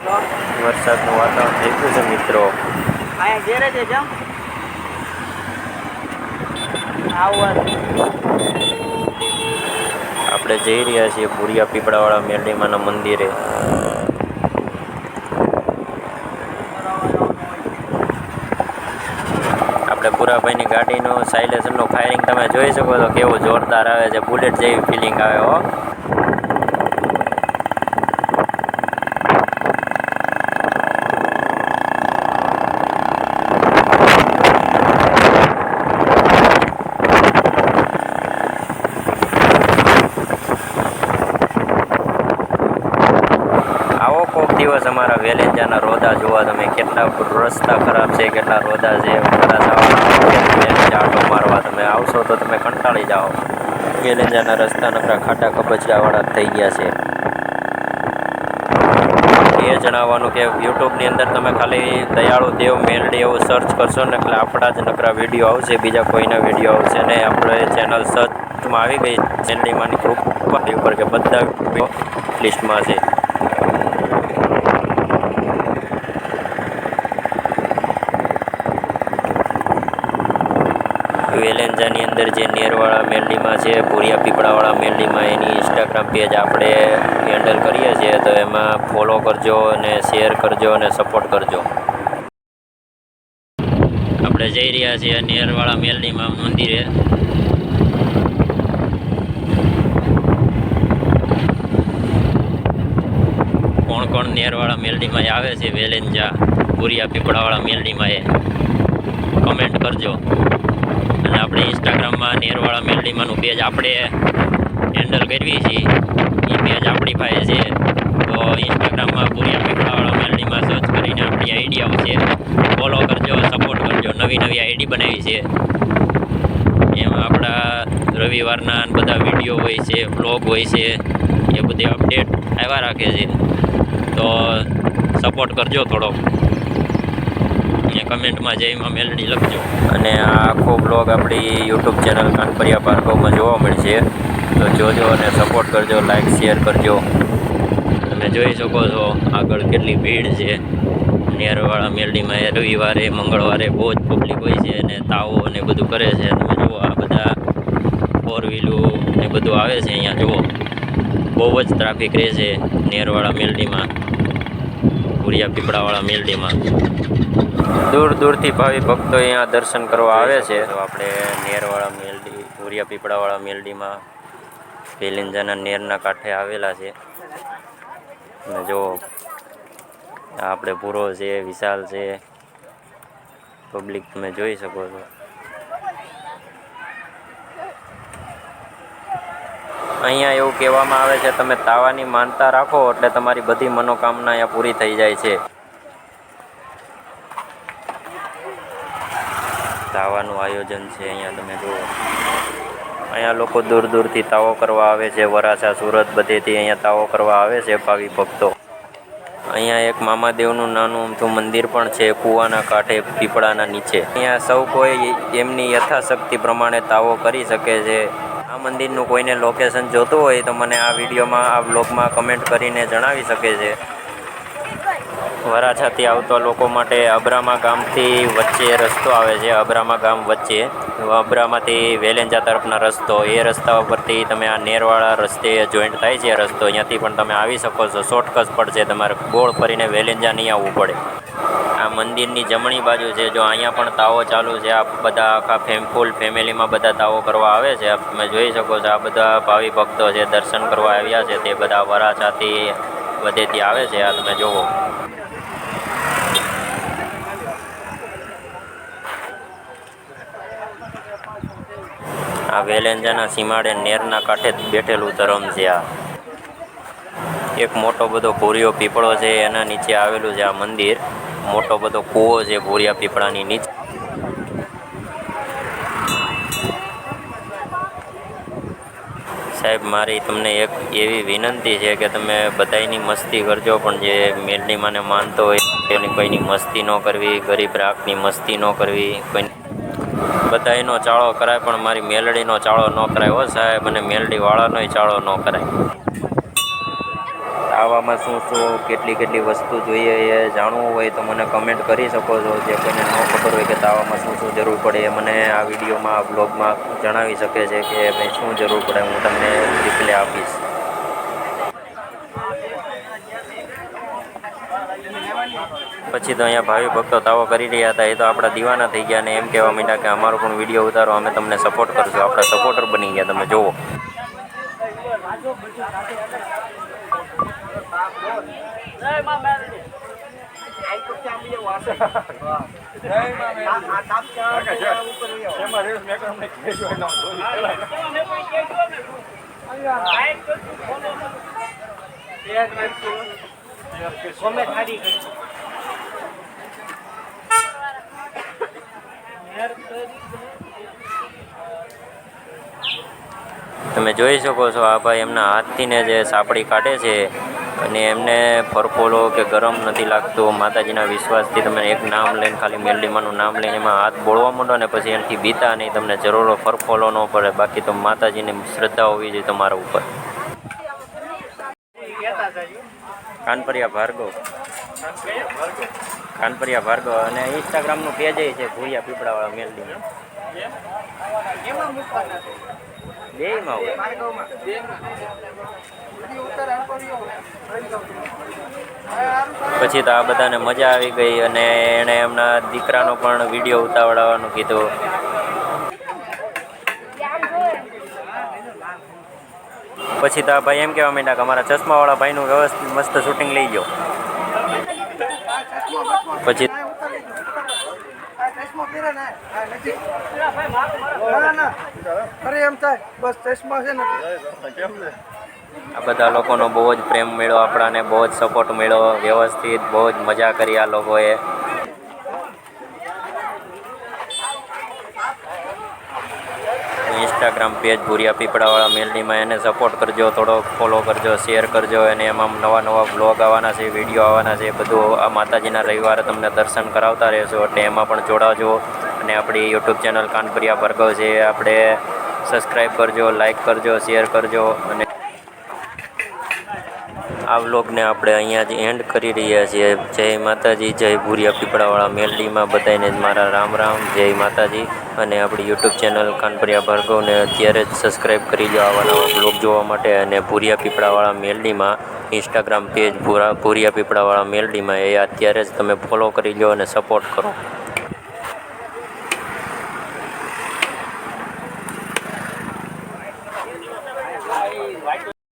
વરસાદનું વાતાવરણ થઈ ગયું છે મિત્રો. અહીંયા ઘેરે છે જમ આવું આપણે જઈ રહ્યા છીએ ભૂરિયા પીપળાવાળા મેરડીમાના મંદિરે. આપણે પુરાભાઈની ગાડીનું સાયલેન્સરનું ફાયરિંગ તમે જોઈ શકો છો કેવું જોરદાર આવે છે. બુલેટ જેવી ફિલિંગ આવે હો. આવો કોઈક દિવસ અમારા વેલેન્જાના રોદા જોવા. તમે કેટલા રસ્તા ખરાબ છે, કેટલા રોદા છે. આટો મારવા તમે આવશો તો તમે કંટાળી જાઓ. વેલેન્જાના રસ્તા નકરા ખાડા કબચડાવાળા થઈ ગયા છે. એ જણાવવાનું કે યુટ્યુબની અંદર તમે ખાલી દયાળુ દેવ મેલડી એવું સર્ચ કરશો ને એટલે આપણા જ નકરા વિડીયો આવશે, બીજા કોઈના વિડીયો આવશે ને. આપણે ચેનલ સર્ચમાં આવી ગઈ મેલડીમાંની ગ્રુપ ઉપર કે બધા લિસ્ટમાં છે. વેલેન્જાની અંદર જે નેરવાળા મેલડીમાં છે, ભૂરિયા પીપળાવાળા મેલડીમાં, એની ઇન્સ્ટાગ્રામ પેજ આપણે હેન્ડલ કરીએ છીએ. તો એમાં ફોલો કરજો અને શેર કરજો અને સપોર્ટ કરજો. આપણે જઈ રહ્યા છીએ નેરવાળા મેલડીમાં મંદિરે. કોણ કોણ નેરવાળા મેલડીમાં આવે છે, વેલેન્જા ભૂરિયા પીપળાવાળા મેલડીમાં, એ કમેન્ટ કરજો. અને આપણે ઇન્સ્ટાગ્રામમાં નેરવાળા મેલડીમાંનું પેજ આપણે હેન્ડલ કરવી છીએ. એ પેજ આપણી પાસે છે. તો ઇન્સ્ટાગ્રામમાં ભૂરિયા પીપળાવાળા મેલડીમાં સર્ચ કરીને આપણી આઈડી આવશે. ફોલો કરજો, સપોર્ટ કરજો. નવી નવી આઈડી બનાવી છે. એમાં આપણા રવિવારના બધા વિડીયો હોય છે, બ્લોગ હોય છે, એ બધી અપડેટ આવ્યા રાખે છે. તો સપોર્ટ કરજો થોડોક. કમેન્ટમાં જયમાં મેલડી લખજો. અને આ આખો બ્લોગ આપણી યુટ્યુબ ચેનલ કાનપરિયા ભાર્ગવમાં જોવા મળશે. તો જોજો અને સપોર્ટ કરજો, લાઈક શેર કરજો. તમે જોઈ શકો છો આગળ કેટલી ભીડ છે નેરવાળા મેલડીમાં. એ રવિવારે મંગળવારે બહુ જ પબ્લિક હોય છે અને તાવો ને બધું કરે છે. તમે જુઓ આ બધા ફોર વ્હીલું ને બધું આવે છે અહીંયા. જુઓ બહુ જ ટ્રાફિક રહે છે નેરવાળા મેલડીમાં, ભૂરિયા પીપળાવાળા મેલડીમાં. દૂર દૂરથી ભાવિ ભક્તો અહીંયા દર્શન કરવા આવે છે. તો આપણે નેરવાળા મેલડી, ભૂરિયા પીપળાવાળા મેલડીમાં વેલેન્જાના નેરના કાંઠે આવેલા છે. અને જો આપણે પૂરો છે, વિશાલ છે, પબ્લિક તમે જોઈ શકો છો. અહીંયા એવું કહેવામાં આવે છે તમે તાવાની માનતા રાખો એટલે તમારી બધી મનોકામના અહીંયા પૂરી થઈ જાય છે. તાવાનું આયોજન છે અહીંયા તમે જુઓ. અહીંયા લોકો દૂર દૂરથી તાવો કરવા આવે છે. વરાછા, સુરત બધેથી અહીંયા તાવો કરવા આવે છે ભાવિ ભક્તો. અહીંયા એક મામાદેવનું નાનું અમથું મંદિર પણ છે કૂવાના કાંઠે, પીપળાના નીચે. અહીંયા સૌ કોઈ એમની યથાશક્તિ પ્રમાણે તાવો કરી શકે છે. આ મંદિરનું કોઈને લોકેશન જોતું હોય તો મને આ વિડીયોમાં, આ બ્લોગમાં કમેન્ટ કરીને જણાવી શકે છે. વરાછાથી આવતા લોકો માટે અબ્રામા ગામથી વચ્ચે રસ્તો આવે છે. અબ્રામા ગામ વચ્ચે, અબ્રામાથી વેલેન્જા તરફના રસ્તો, એ રસ્તા ઉપરથી તમે આ નેરવાળા રસ્તે જોઈન્ટ થાય છે રસ્તો. અહીંયાથી પણ તમે આવી શકો છો. શોર્ટકટ પડશે, તમારે ગોળ ફરીને વેલેન્જા નહીં આવવું પડે. આ મંદિરની જમણી બાજુ છે. જો અહીંયા પણ તાવો ચાલુ છે. આ બધા આખા ફૂલ ફેમિલીમાં બધા તાવો કરવા આવે છે. તમે જોઈ શકો છો આ બધા ભાવિ ભક્તો છે, દર્શન કરવા આવ્યા છે. તે બધા વરાછાથી બધેથી આવે છે. આ તમે જુઓ. આ વેલેન્જાના સીમાડે નેરના કાંઠે બેઠેલું ધરમ છે. આ એક મોટો બધો ભૂરિયો પીપળો છે, એના નીચે આવેલું છે આ મંદિર. મોટો બધો કૂવો છે ભૂરિયા પીપળાની નીચે. સાહેબ, મારી તમને એક એવી વિનંતી છે કે તમે બધાયની મસ્તી કરજો, પણ જે મેલડીમાંને માનતો હોય એની કોઈની મસ્તી ન કરવી, ગરીબ રાખની મસ્તી ન કરવી. કોઈ બધાયનો ચાળો કરાય પણ મારી મેલડીનો ચાળો ન કરાય હો સાહેબ, અને મેલડીવાળાનોય ચાળો ન કરાય. આવામાં શું શું કેટલી વસ્તુ જોઈએ એ જાણવું હોય તો મને કમેન્ટ કરી શકો છો. જે કોઈને ન ખબર હોય કે તાવામાં શું શું જરૂર પડે એ મને આ વિડીયોમાં બ્લોગમાં જણાવી શકે છે કે ભાઈ શું જરૂર પડે, હું તમને રિપ્લે આપીશ. પછી તો અહીંયા ભાવિ ભક્તો તાવો કરી રહ્યા હતા, એ તો આપણા દીવાના થઈ ગયા અને એમ કહેવા માંડ્યા કે અમારો પણ વિડીયો ઉતારો, અમે તમને સપોર્ટ કરશું. આપણા સપોર્ટર બની ગયા, તમે જુઓ. તમે જોઈ શકો છો આ ભાઈ એમના હાથથી ને જે સાપડી કાઢે છે અને એમને ફરફોલો કે ગરમ નથી લાગતો. માતાજીના વિશ્વાસથી તમે એક નામ લઈને, ખાલી મેલડીમાનું નામ લઈને એમાં હાથ બોળવા માંડો ને પછી એનાથી બીતા નહીં, તમને જરૂર ફરફોલો ન પડે. બાકી તો માતાજીની શ્રદ્ધા હોવી જોઈએ તમારા ઉપર. કાનપરિયા ભાર્ગવ અને ઇન્સ્ટાગ્રામનું પેજ છે ભૂરિયા પીપળાવાળા મેલડીમાં. બેયમાં હોય. પછી તો આ બધાને મજા આવી ગઈ અને એણે એમના દીકરાનો પણ વિડીયો ઉતાવળાવવાનું કીધું. પછી તો આ ભાઈ એમ કહેવા માંડ્યા કે અમારા ચશ્માવાળા ભાઈનું વ્યવસ્થિત મસ્ત શૂટિંગ લઈ ગયો. પછી આ બધા લોકોનો બહુ જ પ્રેમ મળ્યો, આપણાને બહુ જ સપોર્ટ મળ્યો, વ્યવસ્થિત બહુ જ મજા કરી આ લોકોએ. ઇન્સ્ટાગ્રામ પેજ ભૂરિયા પીપળાવાળા મેલડીમાં એને સપોર્ટ કરજો, થોડોક ફોલો કરજો, શેર કરજો. અને એમાં નવા બ્લોગ આવવાના છે, વિડીયો આવવાના છે, બધું આ માતાજીના રવિવારે તમને દર્શન કરાવતા રહેશો એટલે એમાં પણ જોડાજો. અને આપણી યુટ્યુબ ચેનલ કાનપરિયા ભાર્ગવ છે, આપણે સબસ્ક્રાઈબ કરજો, લાઈક કરજો, શેર કરજો. અને આ વ્લોગને આપણે અહીંયા જ એન્ડ કરી રહ્યા છીએ. જય માતાજી, જય ભૂરિયા પીપળાવાળા મેલડીમાં બધાને જ મારા રામ રામ, જય માતાજી. અને આપણી યુટ્યુબ ચેનલ કાનપરિયા ભાર્ગવને અત્યારે જ સબસ્ક્રાઈબ કરી લો આવા નવા બ્લોગ જોવા માટે. અને ભૂરિયા પીપળાવાળા મેલડીમાં ઇન્સ્ટાગ્રામ પેજ ભૂરિયા પીપળાવાળા મેલડીમાં એ અત્યારે જ તમે ફોલો કરી લો અને સપોર્ટ કરો.